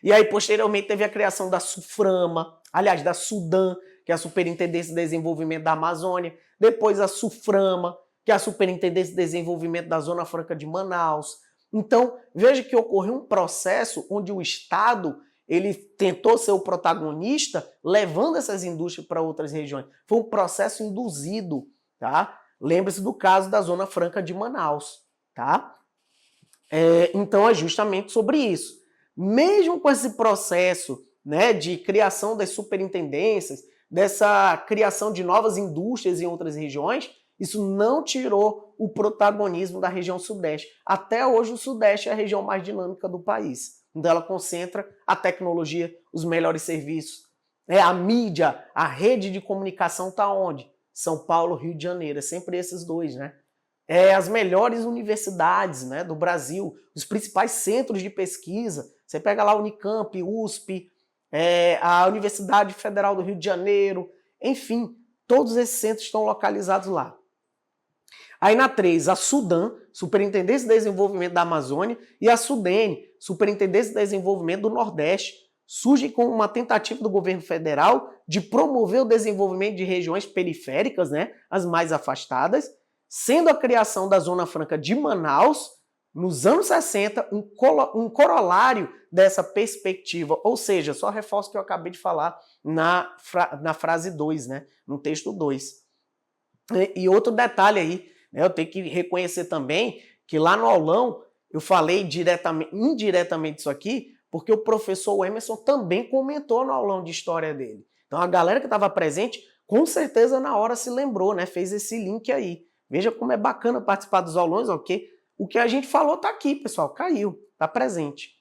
e aí posteriormente teve a criação da SUFRAMA, aliás, da SUDAM, que é a Superintendência de Desenvolvimento da Amazônia, depois a SUFRAMA, que é a Superintendência de Desenvolvimento da Zona Franca de Manaus. Então, veja que ocorreu um processo onde o Estado ele tentou ser o protagonista, levando essas indústrias para outras regiões. Foi um processo induzido, tá? Lembre-se do caso da Zona Franca de Manaus, tá? Então, é justamente sobre isso. Mesmo com esse processo, né, de criação das superintendências, dessa criação de novas indústrias em outras regiões, isso não tirou o protagonismo da região Sudeste. Até hoje o Sudeste é a região mais dinâmica do país. Então ela concentra a tecnologia, os melhores serviços. A mídia, a rede de comunicação está onde? São Paulo, Rio de Janeiro. É sempre esses dois, né? As melhores universidades, né, do Brasil, os principais centros de pesquisa. Você pega lá a Unicamp, USP, a Universidade Federal do Rio de Janeiro, enfim, todos esses centros estão localizados lá. Aí na 3, a SUDAM, Superintendência de Desenvolvimento da Amazônia, e a SUDENE, Superintendência de Desenvolvimento do Nordeste, surge com uma tentativa do governo federal de promover o desenvolvimento de regiões periféricas, né, as mais afastadas, sendo a criação da Zona Franca de Manaus, nos anos 60, um corolário dessa perspectiva, ou seja, só reforço o que eu acabei de falar na frase 2, né, no texto 2. E outro detalhe aí, né, eu tenho que reconhecer também que lá no aulão eu falei indiretamente isso aqui, porque o professor Emerson também comentou no aulão de história dele. Então a galera que estava presente, com certeza na hora se lembrou, né, fez esse link aí. Veja como é bacana participar dos aulões, ok? O que a gente falou está aqui, pessoal, caiu, está presente.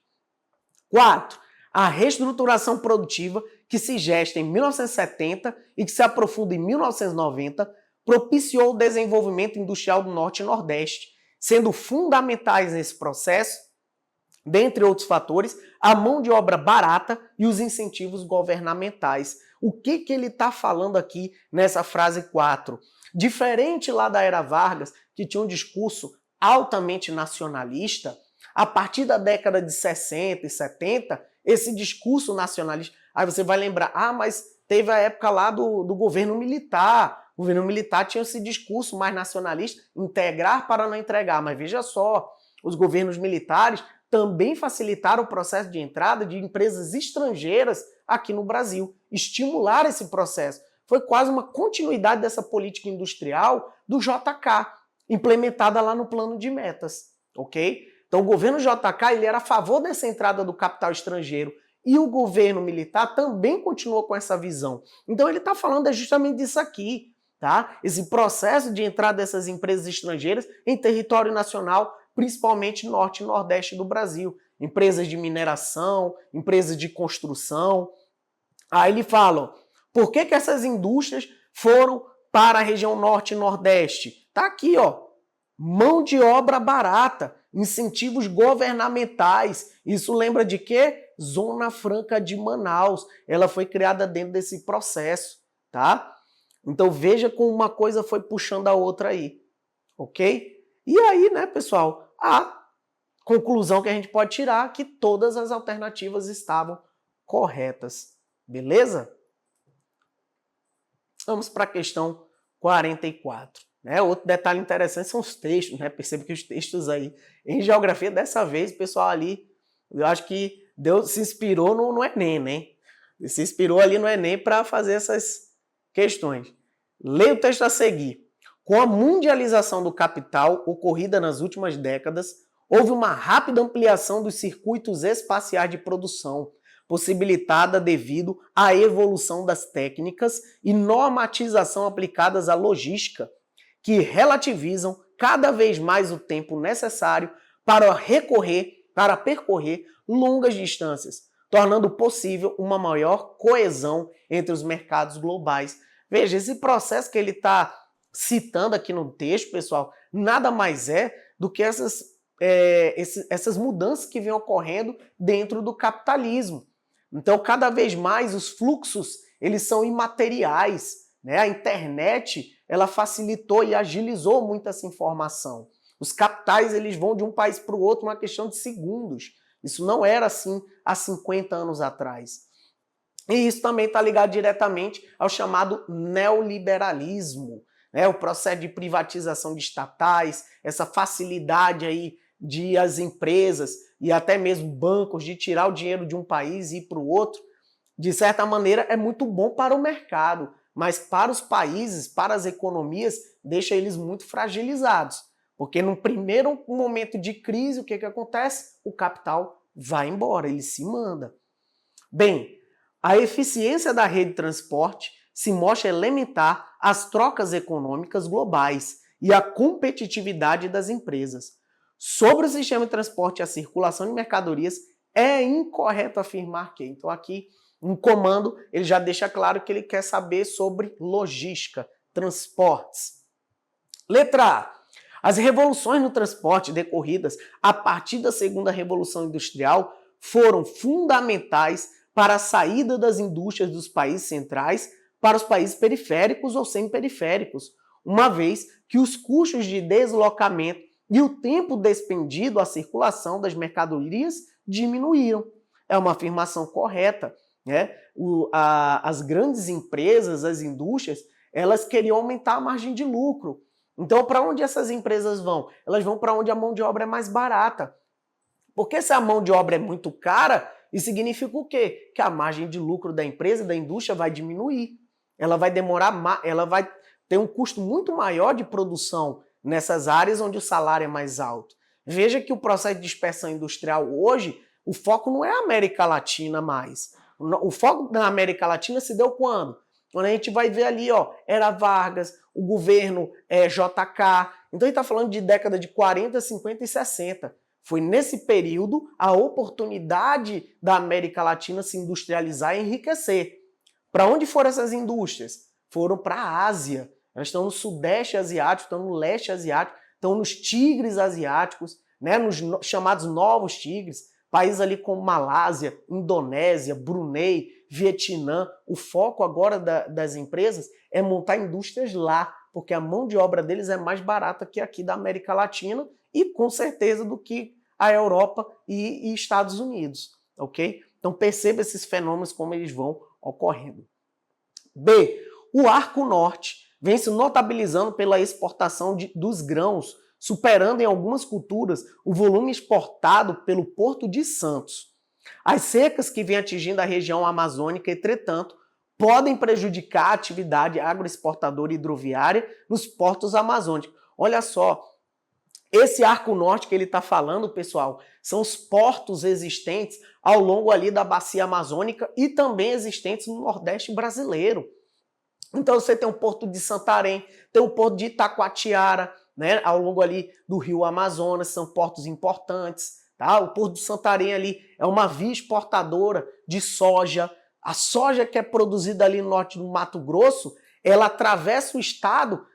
4. A reestruturação produtiva que se gesta em 1970 e que se aprofunda em 1990 propiciou o desenvolvimento industrial do Norte e Nordeste, sendo fundamentais nesse processo, dentre outros fatores, a mão de obra barata e os incentivos governamentais. O que ele está falando aqui nessa frase 4? Diferente lá da Era Vargas, que tinha um discurso altamente nacionalista, a partir da década de 60 e 70, esse discurso nacionalista, aí você vai lembrar, mas teve a época lá do governo militar. O governo militar tinha esse discurso mais nacionalista, integrar para não entregar. Mas veja só, os governos militares também facilitaram o processo de entrada de empresas estrangeiras aqui no Brasil, estimular esse processo. Foi quase uma continuidade dessa política industrial do JK, implementada lá no plano de metas, ok? Então o governo JK ele era a favor dessa entrada do capital estrangeiro e o governo militar também continuou com essa visão. Então ele está falando justamente disso aqui, tá? Esse processo de entrada dessas empresas estrangeiras em território nacional, principalmente norte e nordeste do Brasil. Empresas de mineração, empresas de construção. Aí ele fala, por que essas indústrias foram para a região norte e nordeste? Tá aqui, ó. Mão de obra barata, incentivos governamentais. Isso lembra de quê? Zona Franca de Manaus. Ela foi criada dentro desse processo, tá? Então veja como uma coisa foi puxando a outra aí, ok? E aí, né, pessoal, a conclusão que a gente pode tirar é que todas as alternativas estavam corretas, beleza? Vamos para a questão 44. Né? Outro detalhe interessante são os textos, né? Percebe que os textos aí, em geografia, dessa vez, o pessoal ali, eu acho que Deus se inspirou no Enem, né? Se inspirou ali no Enem para fazer essas questões. Leia o texto a seguir. Com a mundialização do capital ocorrida nas últimas décadas, houve uma rápida ampliação dos circuitos espaciais de produção, possibilitada devido à evolução das técnicas e normatização aplicadas à logística, que relativizam cada vez mais o tempo necessário para percorrer longas distâncias, tornando possível uma maior coesão entre os mercados globais. Veja, esse processo que ele está citando aqui no texto, pessoal, nada mais é do que essas mudanças que vêm ocorrendo dentro do capitalismo. Então, cada vez mais os fluxos eles são imateriais, né? A internet ela facilitou e agilizou muito essa informação. Os capitais eles vão de um país para o outro numa questão de segundos. Isso não era assim há 50 anos atrás. E isso também está ligado diretamente ao chamado neoliberalismo, né? O processo de privatização de estatais, essa facilidade aí de as empresas e até mesmo bancos de tirar o dinheiro de um país e ir para o outro, de certa maneira é muito bom para o mercado, mas para os países, para as economias, deixa eles muito fragilizados. Porque no primeiro momento de crise, o que acontece? O capital vai embora, ele se manda. Bem, a eficiência da rede de transporte se mostra elementar às trocas econômicas globais e à competitividade das empresas. Sobre o sistema de transporte e a circulação de mercadorias, é incorreto afirmar que. Então aqui, um comando, ele já deixa claro que ele quer saber sobre logística, transportes. Letra A. As revoluções no transporte decorridas a partir da segunda revolução industrial foram fundamentais para a saída das indústrias dos países centrais para os países periféricos ou semi-periféricos, uma vez que os custos de deslocamento e o tempo despendido à circulação das mercadorias diminuíram. É uma afirmação correta, né? As grandes empresas, as indústrias, elas queriam aumentar a margem de lucro. Então, para onde essas empresas vão? Elas vão para onde a mão de obra é mais barata. Porque se a mão de obra é muito cara, isso significa o quê? Que a margem de lucro da empresa, da indústria, vai diminuir. Ela vai demorar, ela vai ter um custo muito maior de produção nessas áreas onde o salário é mais alto. Veja que o processo de dispersão industrial hoje, o foco não é a América Latina mais. O foco da América Latina se deu quando? Quando a gente vai ver ali, ó, era Vargas, o governo JK. Então a gente está falando de década de 40, 50 e 60. Foi nesse período a oportunidade da América Latina se industrializar e enriquecer. Para onde foram essas indústrias? Foram para a Ásia. Elas estão no Sudeste Asiático, estão no Leste Asiático, estão nos tigres asiáticos, né, nos chamados novos tigres, países ali como Malásia, Indonésia, Brunei, Vietnã. O foco agora das empresas é montar indústrias lá, porque a mão de obra deles é mais barata que aqui da América Latina e com certeza do que a Europa e Estados Unidos, ok? Então perceba esses fenômenos como eles vão ocorrendo. B. O Arco Norte vem se notabilizando pela exportação dos grãos, superando em algumas culturas o volume exportado pelo Porto de Santos. As secas que vêm atingindo a região amazônica, entretanto, podem prejudicar a atividade agroexportadora hidroviária nos portos amazônicos. Olha só, esse Arco Norte que ele está falando, pessoal, são os portos existentes ao longo ali da bacia amazônica e também existentes no Nordeste brasileiro. Então você tem o Porto de Santarém, tem o Porto de Itacoatiara, né, ao longo ali do rio Amazonas, são portos importantes. Tá? O Porto de Santarém ali é uma via exportadora de soja. A soja que é produzida ali no norte do Mato Grosso, ela atravessa o estado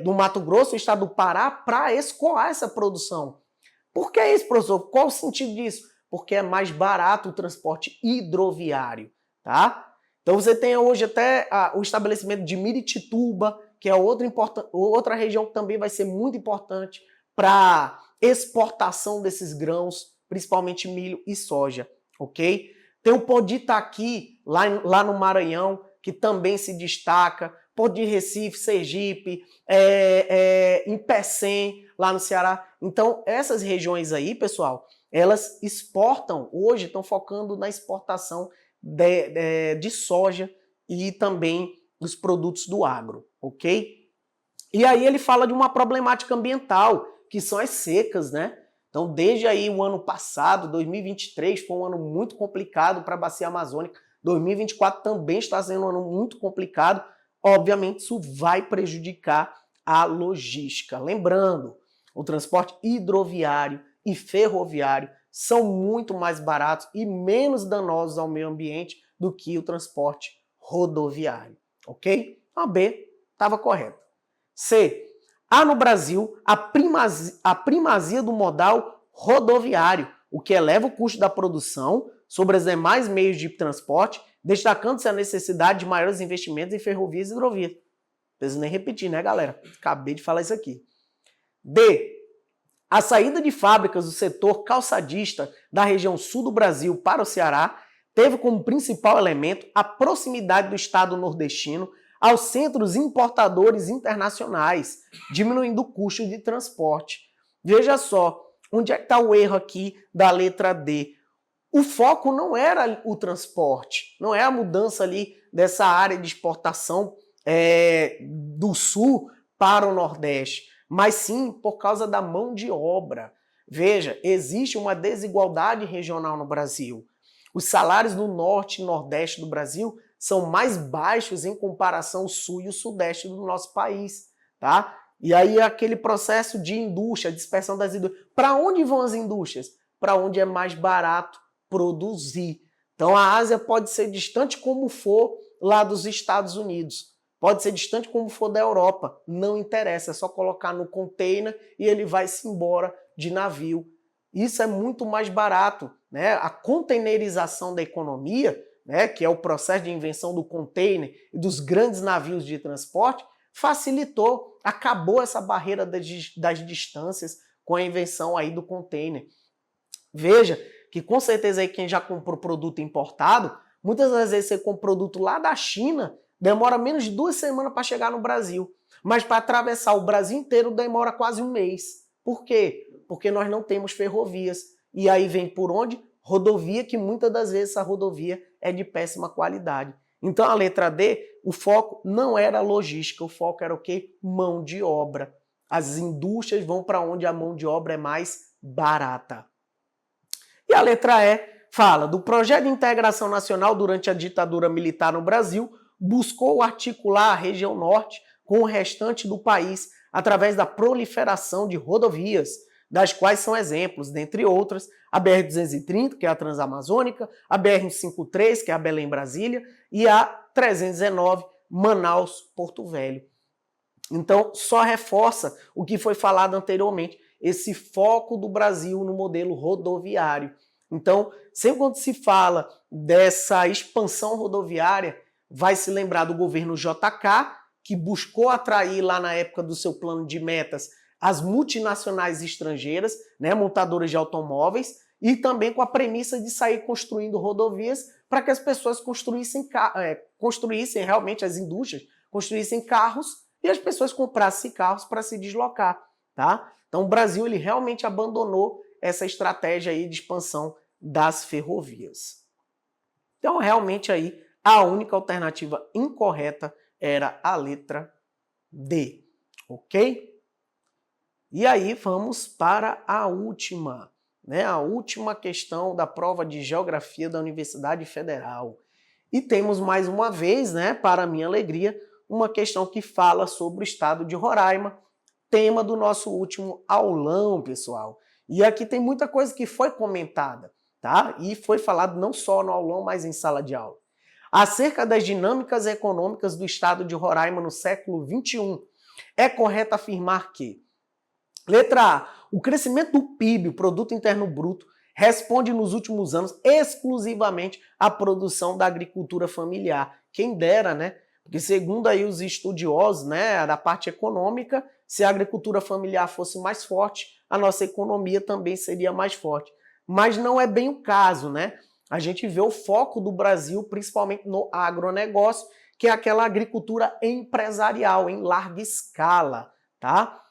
do Mato Grosso, o estado do Pará, para escoar essa produção. Por que isso, professor? Qual o sentido disso? Porque é mais barato o transporte hidroviário. Tá? Então você tem hoje até o estabelecimento de Miritituba, que é outra região que também vai ser muito importante para exportação desses grãos, principalmente milho e soja, ok? Tem o Porto de Itaqui, lá no Maranhão, que também se destaca, Porto de Recife, Sergipe, Impecém, lá no Ceará. Então, essas regiões aí, pessoal, elas exportam, hoje estão focando na exportação de soja e também dos produtos do agro, ok? E aí ele fala de uma problemática ambiental, que são as secas, né? Então, desde aí o ano passado, 2023, foi um ano muito complicado para a bacia amazônica. 2024 também está sendo um ano muito complicado. Obviamente, isso vai prejudicar a logística. Lembrando, o transporte hidroviário e ferroviário são muito mais baratos e menos danosos ao meio ambiente do que o transporte rodoviário, ok? Então, a B estava correta. C. Há no Brasil a primazia do modal rodoviário, o que eleva o custo da produção sobre os demais meios de transporte, destacando-se a necessidade de maiores investimentos em ferrovias e hidrovias. Não preciso nem repetir, né, galera? Acabei de falar isso aqui. D. A saída de fábricas do setor calçadista da região sul do Brasil para o Ceará teve como principal elemento a proximidade do estado nordestino aos centros importadores internacionais, diminuindo o custo de transporte. Veja só, onde é que está o erro aqui da letra D? O foco não era o transporte, não é a mudança ali dessa área de exportação do sul para o Nordeste, mas sim por causa da mão de obra. Veja, existe uma desigualdade regional no Brasil. Os salários no norte e nordeste do Brasil são mais baixos em comparação ao sul e o sudeste do nosso país, tá? E aí aquele processo de indústria, dispersão das indústrias. Para onde vão as indústrias? Para onde é mais barato produzir. Então a Ásia pode ser distante como for lá dos Estados Unidos. Pode ser distante como for da Europa. Não interessa, é só colocar no container e ele vai-se embora de navio. Isso é muito mais barato, né? A containerização da economia, né, que é o processo de invenção do container e dos grandes navios de transporte, facilitou, acabou essa barreira das distâncias com a invenção aí do container. Veja que com certeza aí quem já comprou produto importado, muitas das vezes você compra produto lá da China, demora menos de 2 semanas para chegar no Brasil. Mas para atravessar o Brasil inteiro demora quase um mês. Por quê? Porque nós não temos ferrovias. E aí vem por onde? Rodovia, que muitas das vezes essa rodovia é de péssima qualidade. Então a letra D, o foco não era logística, o foco era o quê? Mão de obra. As indústrias vão para onde a mão de obra é mais barata. E a letra E fala do projeto de integração nacional durante a ditadura militar no Brasil, buscou articular a região norte com o restante do país através da proliferação de rodovias, das quais são exemplos, dentre outras, a BR-230, que é a Transamazônica, a BR-153, que é a Belém-Brasília, e a 319, Manaus-Porto Velho. Então, só reforça o que foi falado anteriormente, esse foco do Brasil no modelo rodoviário. Então, sempre quando se fala dessa expansão rodoviária, vai se lembrar do governo JK, que buscou atrair lá na época do seu plano de metas as multinacionais estrangeiras, né, montadoras de automóveis, e também com a premissa de sair construindo rodovias para que as pessoas construíssem realmente, as indústrias construíssem carros e as pessoas comprassem carros para se deslocar, tá? Então o Brasil ele realmente abandonou essa estratégia aí de expansão das ferrovias. Então realmente aí a única alternativa incorreta era a letra D, ok? E aí vamos para a última, né? A última questão da prova de Geografia da Universidade Federal. E temos mais uma vez, né, para minha alegria, uma questão que fala sobre o estado de Roraima, tema do nosso último aulão, pessoal. E aqui tem muita coisa que foi comentada, tá? E foi falado não só no aulão, mas em sala de aula. Acerca das dinâmicas econômicas do estado de Roraima no século XXI, é correto afirmar que letra A, o crescimento do PIB, o Produto Interno Bruto, responde nos últimos anos exclusivamente à produção da agricultura familiar. Quem dera, né? Porque segundo aí os estudiosos, né, da parte econômica, se a agricultura familiar fosse mais forte, a nossa economia também seria mais forte. Mas não é bem o caso, né? A gente vê o foco do Brasil principalmente no agronegócio, que é aquela agricultura empresarial em larga escala, tá?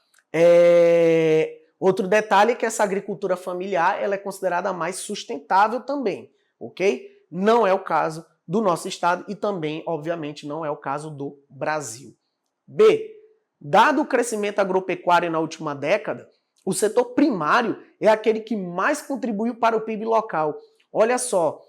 Outro detalhe é que essa agricultura familiar ela é considerada mais sustentável também, ok? Não é o caso do nosso estado e também, obviamente, não é o caso do Brasil. B. Dado o crescimento agropecuário na última década, o setor primário é aquele que mais contribuiu para o PIB local. Olha só,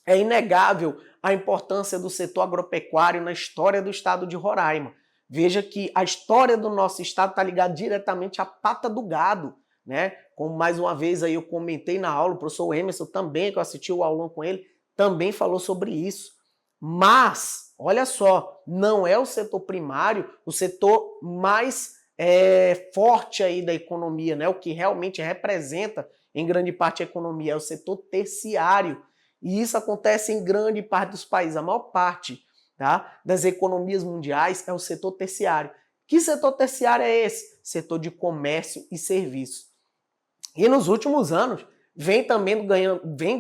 é inegável a importância do setor agropecuário na história do estado de Roraima. Veja que a história do nosso estado está ligada diretamente à pata do gado, né? Como mais uma vez aí eu comentei na aula, o professor Emerson também, que eu assisti o aulão com ele, também falou sobre isso. Mas, olha só, não é o setor primário o setor mais forte aí da economia, né? O que realmente representa em grande parte a economia é o setor terciário. E isso acontece em grande parte dos países, a maior parte, tá, das economias mundiais é o setor terciário. Que setor terciário é esse? Setor de comércio e serviços. E nos últimos anos vem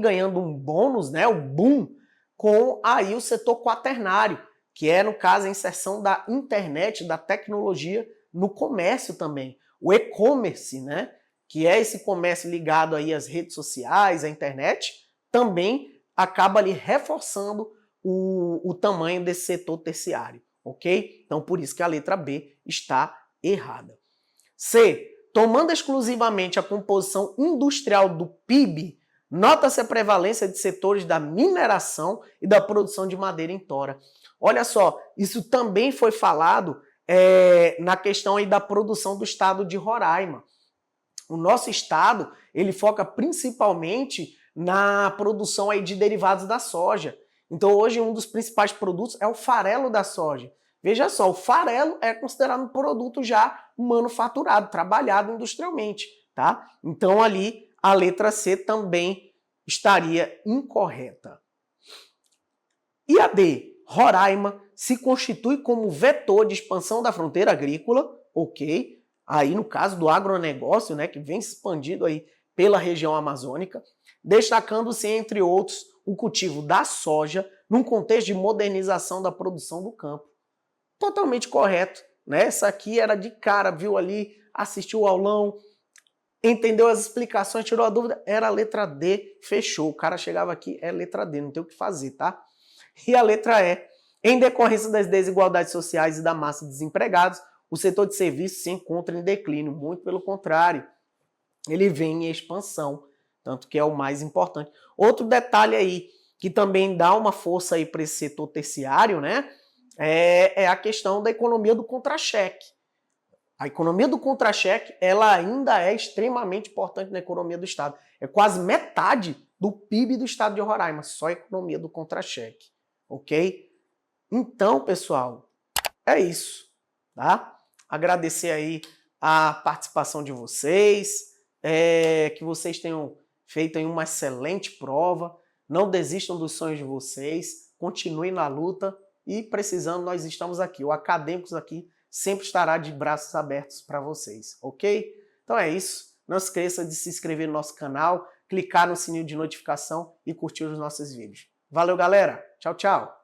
ganhando um bônus, né, o boom, com aí o setor quaternário, que é, no caso, a inserção da internet, da tecnologia no comércio também. O e-commerce, né, que é esse comércio ligado aí às redes sociais, à internet, também acaba ali reforçando o tamanho desse setor terciário, ok? Então, por isso que a letra B está errada. C. Tomando exclusivamente a composição industrial do PIB, nota-se a prevalência de setores da mineração e da produção de madeira em tora. Olha só, isso também foi falado na questão aí da produção do estado de Roraima. O nosso estado, ele foca principalmente na produção aí de derivados da soja. Então hoje um dos principais produtos é o farelo da soja. Veja só, o farelo é considerado um produto já manufaturado, trabalhado industrialmente, tá? Então ali a letra C também estaria incorreta. E a D? Roraima se constitui como vetor de expansão da fronteira agrícola, ok? Aí no caso do agronegócio, né, que vem se expandindo aí pela região amazônica, destacando-se, entre outros, o cultivo da soja num contexto de modernização da produção do campo. Totalmente correto, né? Essa aqui era de cara, viu ali, assistiu o aulão, entendeu as explicações, tirou a dúvida, era a letra D, fechou. O cara chegava aqui, é letra D, não tem o que fazer, tá? E a letra E, em decorrência das desigualdades sociais e da massa de desempregados, o setor de serviços se encontra em declínio, muito pelo contrário, ele vem em expansão, tanto que é o mais importante. Outro detalhe aí, que também dá uma força aí para esse setor terciário, né, é a questão da economia do contra-cheque. A economia do contra-cheque, ela ainda é extremamente importante na economia do Estado. É quase metade do PIB do Estado de Roraima, só a economia do contra-cheque, ok? Então, pessoal, é isso, tá? Agradecer aí a participação de vocês, que vocês tenham feito aí uma excelente prova, não desistam dos sonhos de vocês, continuem na luta e precisando, nós estamos aqui, o Acadêmicos aqui sempre estará de braços abertos para vocês, ok? Então é isso, não se esqueça de se inscrever no nosso canal, clicar no sininho de notificação e curtir os nossos vídeos. Valeu, galera! Tchau, tchau!